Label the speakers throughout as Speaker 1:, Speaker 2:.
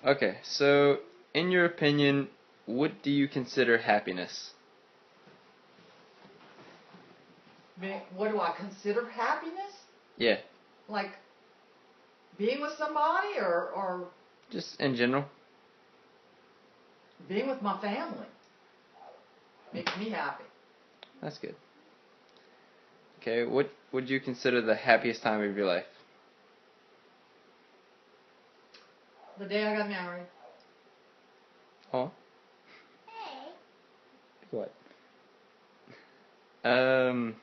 Speaker 1: Okay, so in your opinion, what do you consider happiness?
Speaker 2: What do I consider happiness?
Speaker 1: Yeah,
Speaker 2: Like being with somebody or
Speaker 1: just in general.
Speaker 2: being with my family makes me happy.
Speaker 1: That's good. Okay, what would you consider the happiest time of your life?
Speaker 2: The day I got married.
Speaker 1: Oh. What? Um,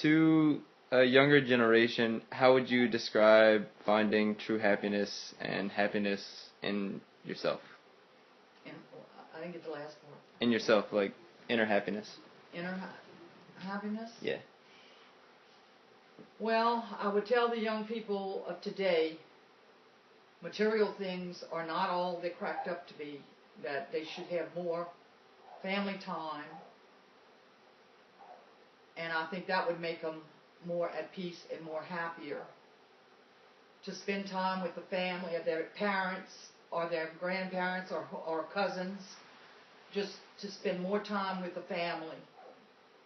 Speaker 1: to a younger generation, how would you describe finding true happiness and happiness in yourself?
Speaker 2: And I didn't get the last part.
Speaker 1: In yourself, like inner happiness.
Speaker 2: Inner happiness?
Speaker 1: Yeah.
Speaker 2: Well, I would tell the young people of today, material things are not all they're cracked up to be, that they should have more family time, and I think that would make them more at peace and more happier. To spend time with the family of their parents or their grandparents or cousins, just to spend more time with the family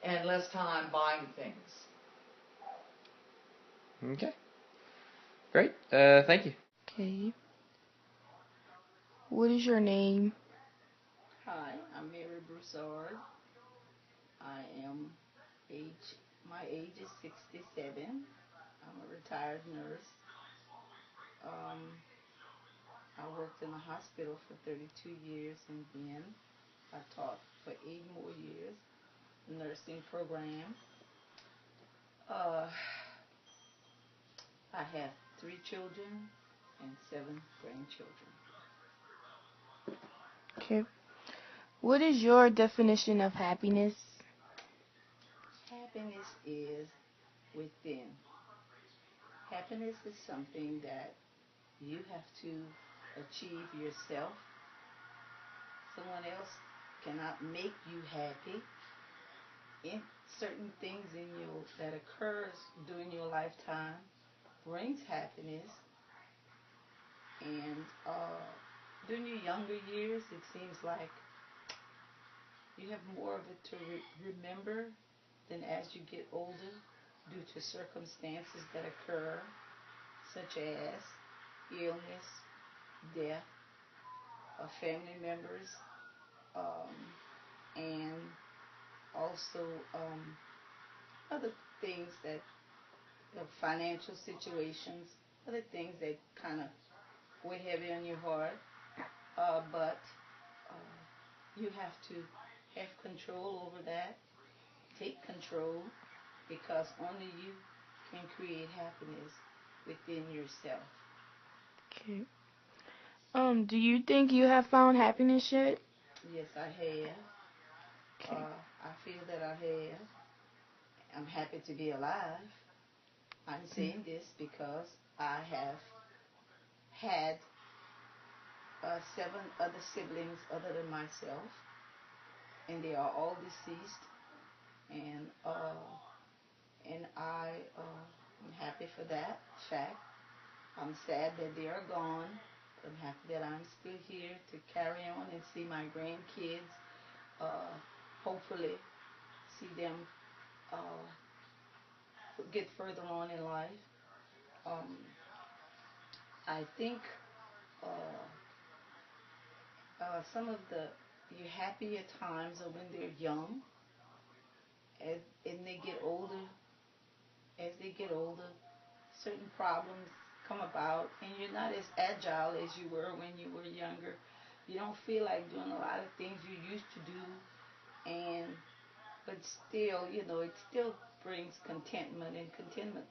Speaker 2: and less time buying things.
Speaker 1: Okay. Great. Thank you.
Speaker 3: Okay. What is your name?
Speaker 4: Hi, I'm Mary Broussard. I am my age is 67. I'm a retired nurse. Um, I worked in a hospital for 32 years, and then I taught for 8 more years, nursing program. Uh, I have 3 children and 7 grandchildren.
Speaker 3: Okay. What is your definition of happiness?
Speaker 4: Happiness is within. Happiness is something that you have to achieve yourself. Someone else cannot make you happy. In certain things in you that occurs during your lifetime brings happiness, and during your younger years, it seems like you have more of it to remember than as you get older, due to circumstances that occur, such as illness, death of family members, um, and also other things that financial situations, other things that kind of weigh heavy on your heart. But you have to have control over that, take control, because only you can create happiness within yourself.
Speaker 3: Okay. Do you think you have found happiness yet?
Speaker 4: Yes, I have.
Speaker 3: Okay.
Speaker 4: I feel that I have. I'm happy to be alive. I'm saying this because I have had 7 other siblings other than myself, and they are all deceased. And I am happy for that fact. I'm sad that they are gone. I'm happy that I'm still here to carry on and see my grandkids. Hopefully, see them uh, get further on in life. Um, I think uh, some of the your happier times are when they're young, as, and they get older. As they get older, certain problems come about, and you're not as agile as you were when you were younger. You don't feel like doing a lot of things you used to do, and but still, it still brings contentment, and contentment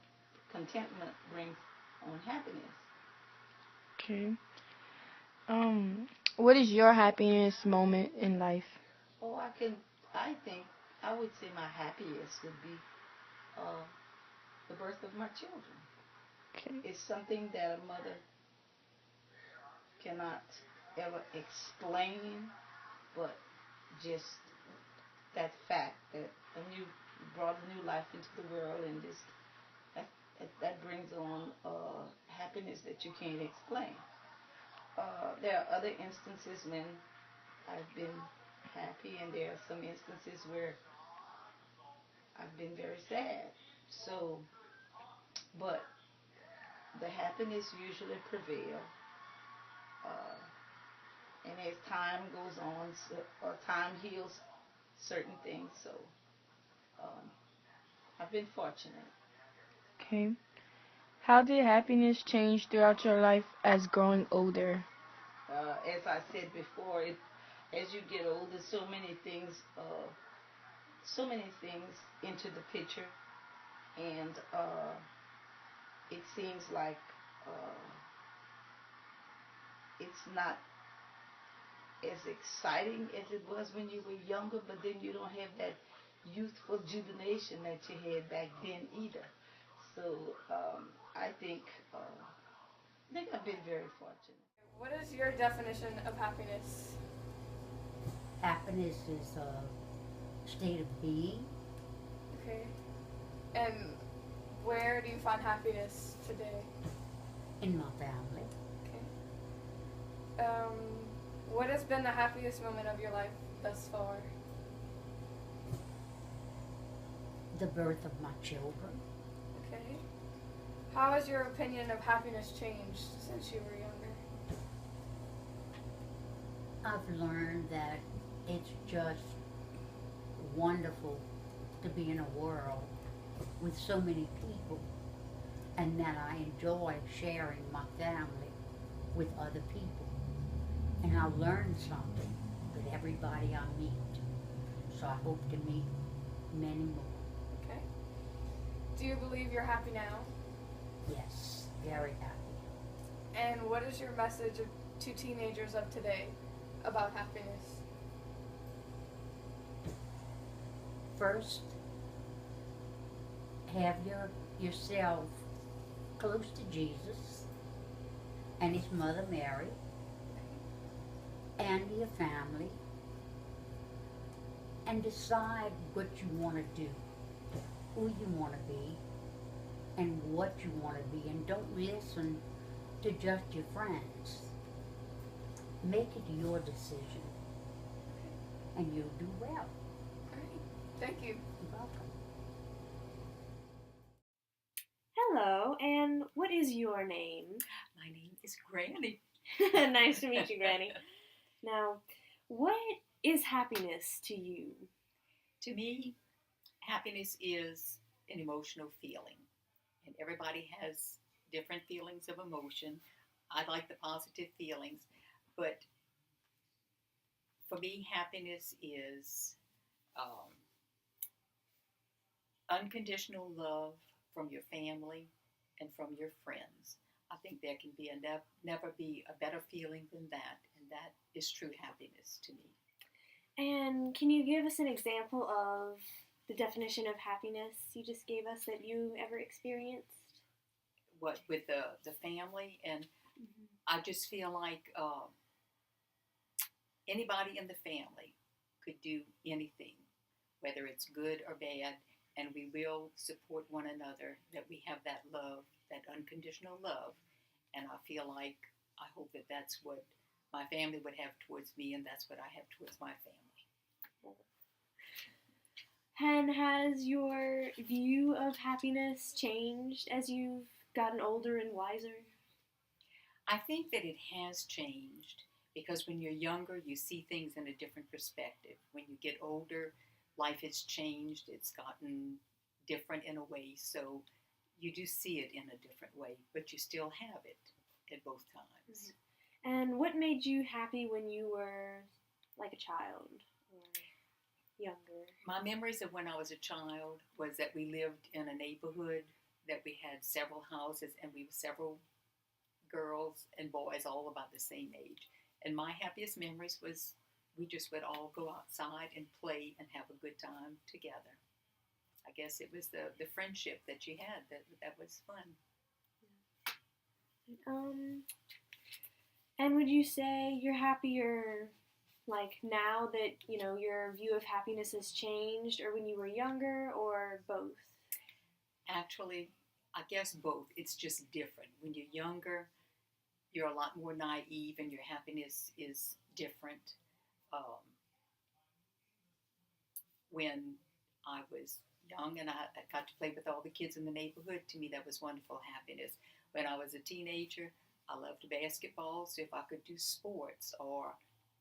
Speaker 4: brings on happiness.
Speaker 3: Okay. What is your happiness moment in life?
Speaker 4: Oh, I think I would say my happiest would be uh, the birth of my children.
Speaker 3: Okay.
Speaker 4: It's something that a mother cannot ever explain, but just that fact that you brought a new life into the world, and that brings on happiness that you can't explain. There are other instances when I've been happy, and there are some instances where I've been very sad. So, but the happiness usually prevail. Uh, and as time goes on, or time heals certain things, so um, I've been fortunate.
Speaker 3: Okay. How did happiness change throughout your life as growing older?
Speaker 4: As I said before, as you get older, so many things into the picture, and it seems like uh, it's not as exciting as it was when you were younger, but then you don't have that youthful jubilation that you had back then either. So I think I've been very fortunate.
Speaker 5: What is your definition of happiness?
Speaker 6: Happiness is a state of being.
Speaker 5: Okay. And where do you find happiness today?
Speaker 6: In my family.
Speaker 5: Okay. What has been the happiest moment of your life thus far?
Speaker 6: The birth of my children.
Speaker 5: Okay. How has your opinion of happiness changed since you were younger?
Speaker 6: I've learned that it's just wonderful to be in a world with so many people, and that I enjoy sharing my family with other people. And I learn something with everybody I meet. So I hope to meet many more.
Speaker 5: Okay. Do you believe you're happy now?
Speaker 6: Yes, very happy.
Speaker 5: And what is your message to teenagers of today about happiness?
Speaker 6: First, have yourself close to Jesus and his mother Mary and your family, and decide what you want to do, who you want to be, and what you want to be, and don't listen to just your friends. Make it your decision, and you'll do well.
Speaker 5: All right. Thank you.
Speaker 6: You're welcome.
Speaker 7: Hello, and what is your name?
Speaker 8: My name is Granny.
Speaker 7: Nice to meet you, Granny. Now, what is happiness to you?
Speaker 8: To me, happiness is an emotional feeling, and everybody has different feelings of emotion. I like the positive feelings, but for me, happiness is unconditional love from your family and from your friends. I think there can be never be a better feeling than that, and that is true happiness to me.
Speaker 7: And can you give us an example of the definition of happiness you just gave us that you ever experienced?
Speaker 8: What with the family, and I just feel like anybody in the family could do anything, whether it's good or bad, and we will support one another, that we have that love, that unconditional love, and I feel like, I hope that that's what my family would have towards me, and that's what I have towards my family.
Speaker 7: And has your view of happiness changed as you've gotten older and wiser?
Speaker 8: I think that it has changed, because when you're younger, you see things in a different perspective. When you get older, life has changed. It's gotten different in a way. So you do see it in a different way, but you still have it at both times.
Speaker 7: And what made you happy when you were like a child or younger?
Speaker 8: My memories of when I was a child was that we lived in a neighborhood, that we had several houses, and we were several girls and boys all about the same age. And my happiest memories was we just would all go outside and play and have a good time together. I guess it was the friendship that you had that was fun.
Speaker 7: And would you say you're happier like now that, you know, your view of happiness has changed, or when you were younger, or both?
Speaker 8: Actually, I guess both. It's just different. When you're younger, you're a lot more naive and your happiness is different. When I was young and I got to play with all the kids in the neighborhood, to me that was wonderful happiness. When I was a teenager, I loved basketball, so if I could do sports or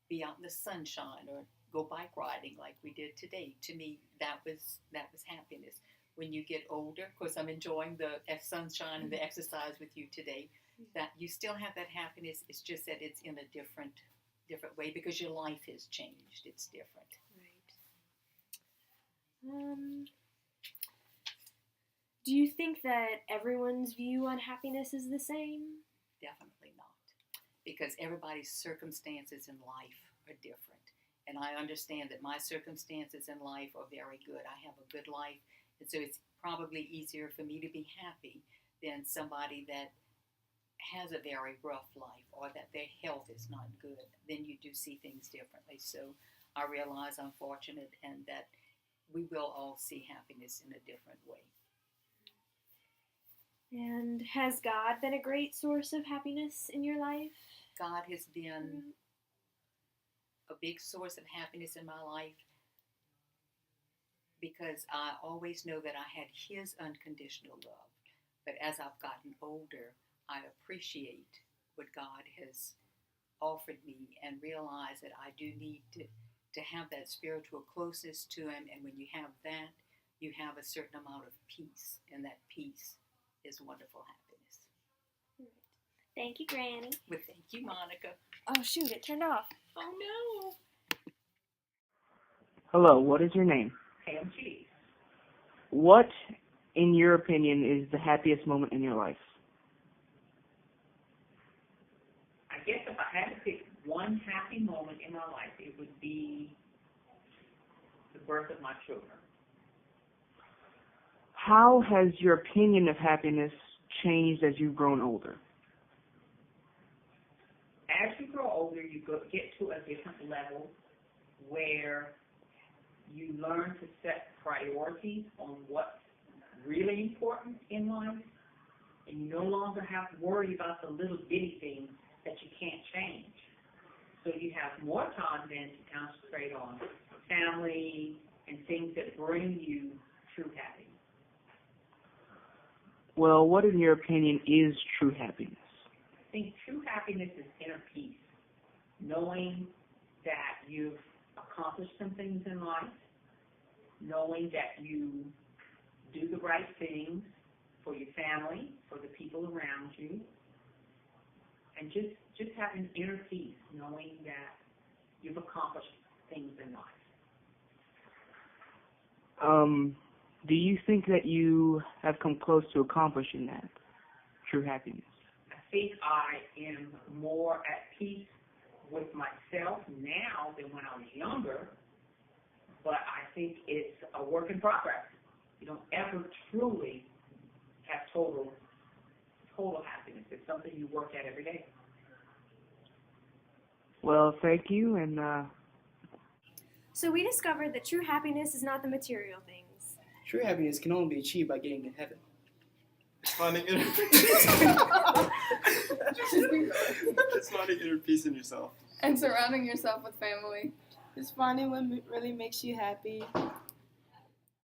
Speaker 8: be out in the sunshine or go bike riding like we did today, to me that was happiness. When you get older, of course I'm enjoying the sunshine and the exercise with you today, that you still have that happiness, it's just that it's in a different way because your life has changed. It's different.
Speaker 7: Right. Do you think that everyone's view on happiness is the same?
Speaker 8: Definitely not, because everybody's circumstances in life are different. And I understand that my circumstances in life are very good. I have a good life, and so it's probably easier for me to be happy than somebody that has a very rough life or that their health is not good. Then you do see things differently. So I realize I'm fortunate and that we will all see happiness in a different way.
Speaker 7: And has God been a great source of happiness in your life?
Speaker 8: God has been a big source of happiness in my life because I always know that I had His unconditional love. But as I've gotten older, I appreciate what God has offered me and realize that I do need to have that spiritual closeness to Him. And when you have that, you have a certain amount of peace, and that peace is wonderful happiness.
Speaker 7: Thank you, Granny.
Speaker 8: Well, thank you, Monica.
Speaker 7: Oh, shoot, it turned off.
Speaker 8: Oh, no.
Speaker 9: Hello, what is your name?
Speaker 10: Ham cheese.
Speaker 9: What, in your opinion, is the happiest moment in your life?
Speaker 10: I guess if I had to pick one happy moment in my life, it would be the birth of my children.
Speaker 9: How has your opinion of happiness changed as you've grown older?
Speaker 10: As you grow older, you get to a different level where you learn to set priorities on what's really important in life, and you no longer have to worry about the little bitty things that you can't change. So you have more time then to concentrate on family and things that bring you true happiness.
Speaker 9: Well, what, in your opinion, is true happiness?
Speaker 10: I think true happiness is inner peace, knowing that you've accomplished some things in life, knowing that you do the right things for your family, for the people around you, and just having inner peace, knowing that you've accomplished things in life.
Speaker 9: Do you think that you have come close to accomplishing that, true happiness?
Speaker 10: I think I am more at peace with myself now than when I was younger, but I think it's a work in progress. You don't ever truly have total happiness. It's something you work at every day.
Speaker 9: Well, thank you, and
Speaker 7: So we discovered that true happiness is not the material things.
Speaker 11: True happiness can only be achieved by getting to heaven.
Speaker 12: Finding inner Just finding inner peace in yourself.
Speaker 5: And surrounding yourself with family.
Speaker 3: Just finding what really makes you happy